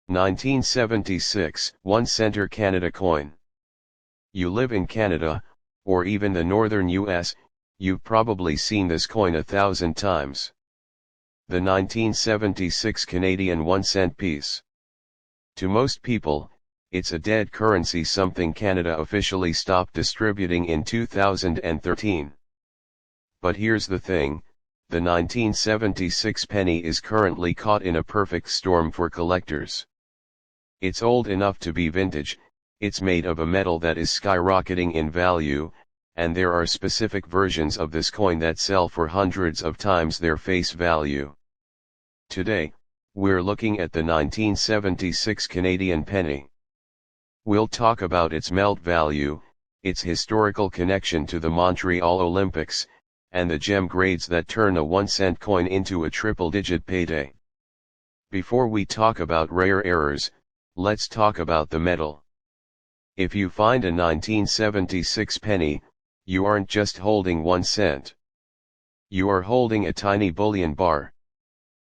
1976 1 center Canada coin. You live in Canada, or even the northern US, you've probably seen this coin 1,000 times. The 1976 Canadian 1 cent piece. To most people, it's a dead currency, something Canada officially stopped distributing in 2013. But here's the thing, the 1976 penny is currently caught in a perfect storm for collectors. It's old enough to be vintage, it's made of a metal that is skyrocketing in value, and there are specific versions of this coin that sell for hundreds of times their face value. Today, we're looking at the 1976 Canadian penny. We'll talk about its melt value, its historical connection to the Montreal Olympics, and the gem grades that turn a 1 cent coin into a triple-digit payday. Before we talk about rare errors, let's talk about the metal. If you find a 1976 penny, you aren't just holding 1 cent. You are holding a tiny bullion bar.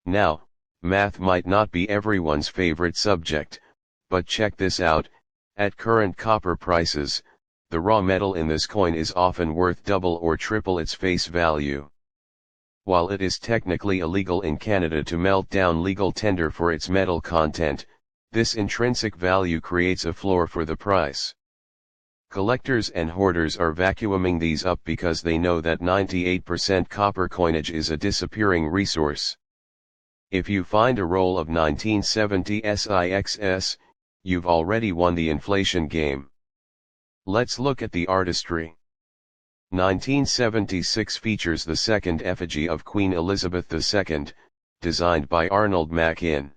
Now, math might not be everyone's favorite subject, but check this out, at current copper prices, the raw metal in this coin is often worth double or triple its face value. While it is technically illegal in Canada to melt down legal tender for its metal content, this intrinsic value creates a floor for the price. Collectors and hoarders are vacuuming these up because they know that 98% copper coinage is a disappearing resource. If you find a roll of 1970 SIXS, you've already won the inflation game. Let's look at the artistry. 1976 features the second effigy of Queen Elizabeth II, designed by Arnold Machin.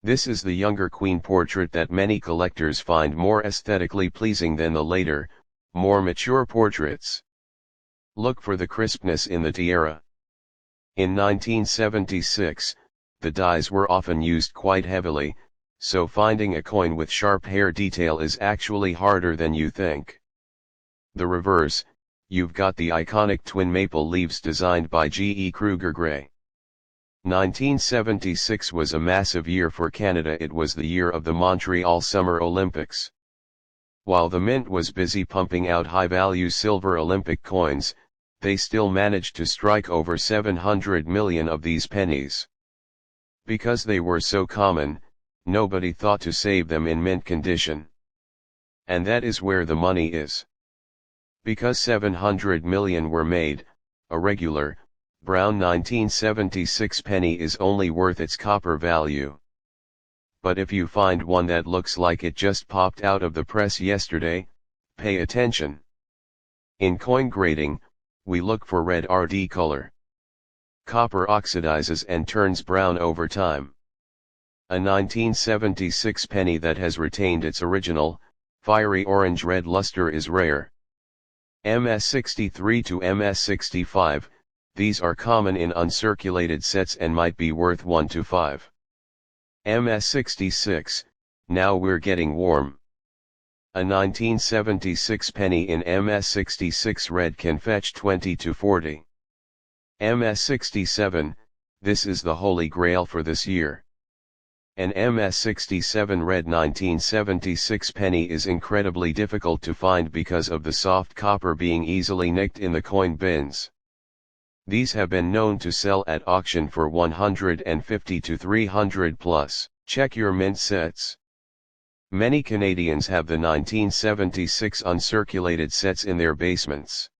This is the younger queen portrait that many collectors find more aesthetically pleasing than the later, more mature portraits. Look for the crispness in the tiara. In 1976, the dies were often used quite heavily, so finding a coin with sharp hair detail is actually harder than you think. The reverse, you've got the iconic twin maple leaves designed by Kruger Gray. 1976 was a massive year for Canada. It was the year of the Montreal Summer Olympics. While the mint was busy pumping out high-value silver Olympic coins, they still managed to strike over 700 million of these pennies. Because they were so common, nobody thought to save them in mint condition. And that is where the money is. Because 700 million were made, a regular, brown 1976 penny is only worth its copper value. But if you find one that looks like it just popped out of the press yesterday, pay attention. In coin grading, we look for rarity color. Copper oxidizes and turns brown over time. A 1976 penny that has retained its original, fiery orange-red luster is rare. MS63 to MS65, these are common in uncirculated sets and might be worth 1 to 5. MS66, now we're getting warm. A 1976 penny in MS66 red can fetch 20 to 40. MS67, this is the holy grail for this year. An MS67 red 1976 penny is incredibly difficult to find because of the soft copper being easily nicked in the coin bins. These have been known to sell at auction for 150 to 300 plus. Check your mint sets. Many Canadians have the 1976 uncirculated sets in their basements.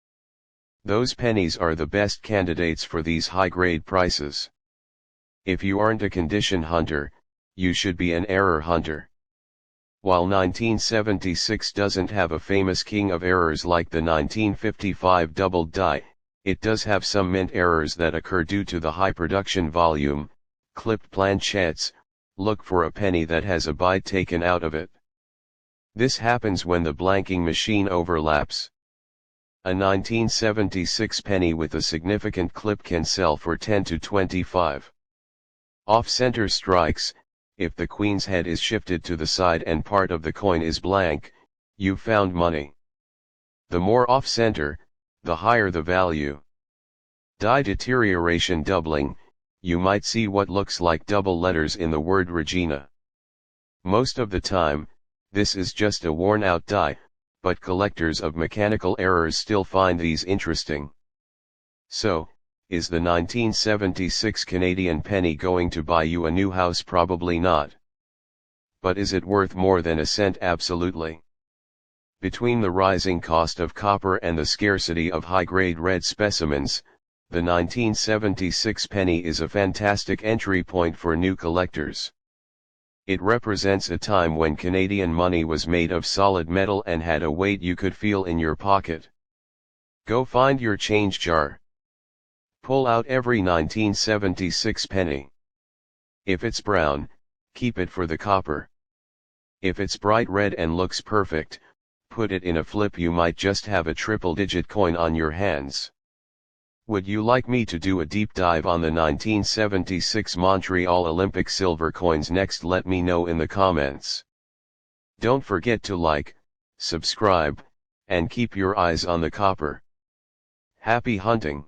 Those pennies are the best candidates for these high-grade prices. If you aren't a condition hunter, you should be an error hunter. While 1976 doesn't have a famous king of errors like the 1955 doubled die, it does have some mint errors that occur due to the high production volume. Clipped planchettes, look for a penny that has a bite taken out of it. This happens when the blanking machine overlaps. A 1976 penny with a significant clip can sell for 10 to 25. Off-center strikes, if the queen's head is shifted to the side and part of the coin is blank, you've found money. The more off-center, the higher the value. Die deterioration doubling, you might see what looks like double letters in the word Regina. Most of the time, this is just a worn out die, but collectors of mechanical errors still find these interesting. So, is the 1976 Canadian penny going to buy you a new house? Probably not. But is it worth more than a cent? Absolutely. Between the rising cost of copper and the scarcity of high-grade red specimens, the 1976 penny is a fantastic entry point for new collectors. It represents a time when Canadian money was made of solid metal and had a weight you could feel in your pocket. Go find your change jar. Pull out every 1976 penny. If it's brown, keep it for the copper. If it's bright red and looks perfect, put it in a flip. You might just have a triple-digit coin on your hands. Would you like me to do a deep dive on the 1976 Montreal Olympic silver coins next? Let me know in the comments. Don't forget to like, subscribe, and keep your eyes on the copper. Happy hunting!